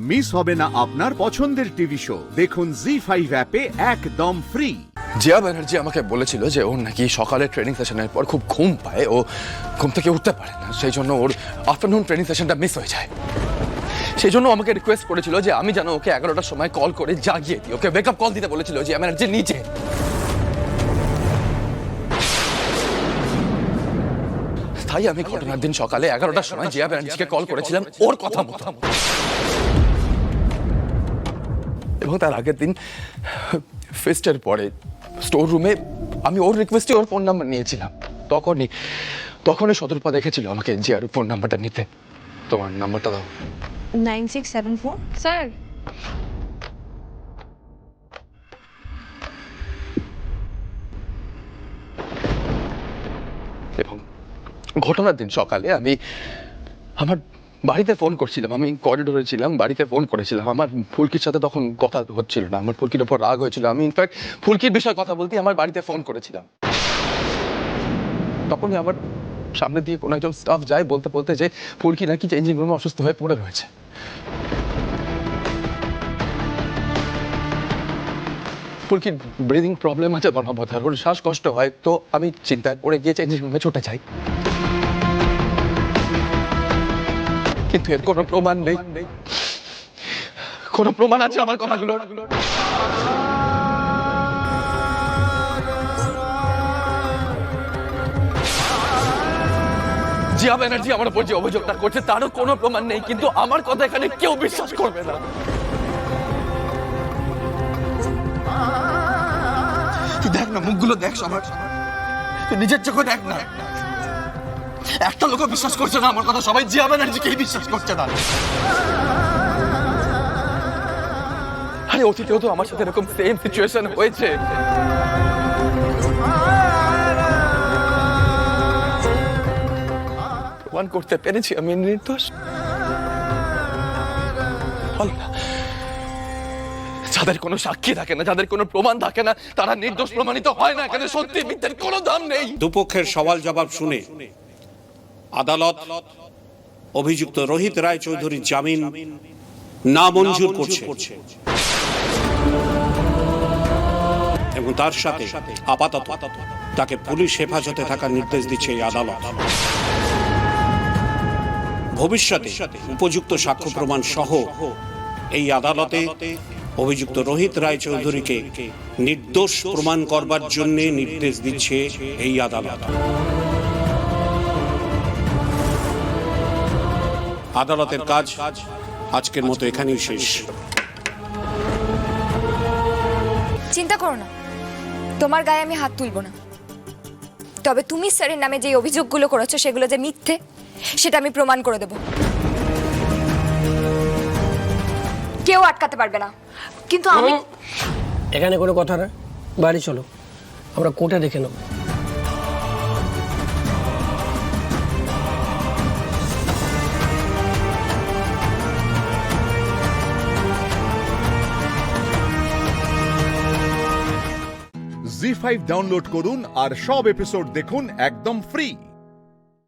Miss হবে না আপনার পছন্দের টিভি শো। দেখুন জি5 অ্যাপে একদম ফ্রি। জিয়া ব্যানার্জি আমাকে বলেছিল যে ওর নাকি সকালে ট্রেনিং সেশনের পর খুব ঘুম পায়, ও ঘুম থেকে উঠতে পারে না, সেই জন্য ওর আফটারনুন ট্রেনিং সেশনটা মিস হয়ে যায়। সেই জন্য আমাকে রিকোয়েস্ট করেছিল যে আমি যেন ওকে 11টার সময় কল করে জাগিয়ে দিই, ওকে ওয়েক আপ কল দিতে বলেছিল জিয়া ব্যানার্জি নিচে। তাই আমি ঘটনার দিন সকালে 11টার সময় জিয়া ব্যানার্জিকে কল করেছিলাম ওর কথা মতো, এবং তার আগের দিন ফেস্টের পরে স্টোর রুমে আমি ওর রিকোয়েস্টে ওর ফোন নাম্বার নিয়েছিলাম। তখনই শতরূপা দেখেছিল আমাকে জিয়ার ফোন নাম্বারটা নিতে। তোমার নাম্বারটা দাও। 9674 স্যার। এবং ঘটনার দিন সকালে আমি আমার বাড়িতে ফোন করছিলাম, আমি করিডোরে ছিলাম, বাড়িতে ফোন করেছিলাম। আমার ফুলকির সাথে তখন কথা হচ্ছিল না, আমার ফুলকির ওপর রাগ হয়েছিল। আমি ইনফ্যাক্ট ফুলকির বিষয়ে কথা বলতে আমার বাড়িতে ফোন করেছিলাম। তখনই আমার সামনে দিয়ে কোনো একজন স্টাফ যায় বলতে বলতে যে ফুলকি নাকি চেঞ্জিং রুমে অসুস্থ হয়ে পড়ে রয়েছে। ফুলকির ব্রিদিং প্রবলেম আছে, ওর শ্বাসকষ্ট হয়, তো আমি চিন্তায় পড়ে গিয়ে চেঞ্জিং রুমে ছুটে যাই। কিন্তু এর কোনো প্রমাণ নেই। কোনো প্রমাণ আছে আমার কথাগুলো? জিয়া ব্যানার্জি আমার উপর যে অভিযোগটা করছে তারও কোনো প্রমাণ নেই, কিন্তু আমার কথা এখানে কেউ বিশ্বাস করবে না। তুই দেখ না, মুখগুলো দেখ সবার, তুই নিজের চোখে দেখ না। একটা লোক বিশ্বাস করছে না আমার কথা, সবাই জিয়া ব্যানার্জিকেই বিশ্বাস করছে না। আরে অতীতেও তো আমার সাথে এরকম সেম সিচুয়েশন হয়েছে। প্রমাণ করতে পেরেছি আমি নির্দোষ। যাদের কোনো সাক্ষী থাকে না, যাদের কোনো প্রমাণ থাকে না, তারা নির্দোষ প্রমাণিত হয় না। এখানে সত্যি মিথ্যার কোনো দাম নেই। দুপক্ষের সওয়াল জবাব শুনে আদালত অভিযুক্ত রোহিত রায় চৌধুরীর জামিন নামঞ্জুর করছে এবং তার সাথে আপাতত তাকে পুলিশ হেফাজতে থাকার নির্দেশ দিচ্ছে এই আদালত। ভবিষ্যতে উপযুক্ত সাক্ষ্য প্রমাণ সহ এই আদালতে অভিযুক্ত রোহিত রায় চৌধুরীকে নির্দোষ প্রমাণ করবার জন্য নির্দেশ দিচ্ছে এই আদালত। আদালতের কাজ আজকের মতো এখানেই শেষ। চিন্তা করো না, তোমার গায়ে আমি হাত তুলব না। তবে তুমি স্যারের নামে যে অভিযোগগুলো করেছো সেগুলো যে মিথ্যে সেটা আমি প্রমাণ করে দেব। কেউ আটকাতে পারবে না। কিন্তু আমি এখানে কোনো কথা না, বাড়ি চলো, আমরা কোর্টে দেখে নেব। জি5 ডাউনলোড করুন আর সব এপিসোড দেখুন একদম ফ্রি।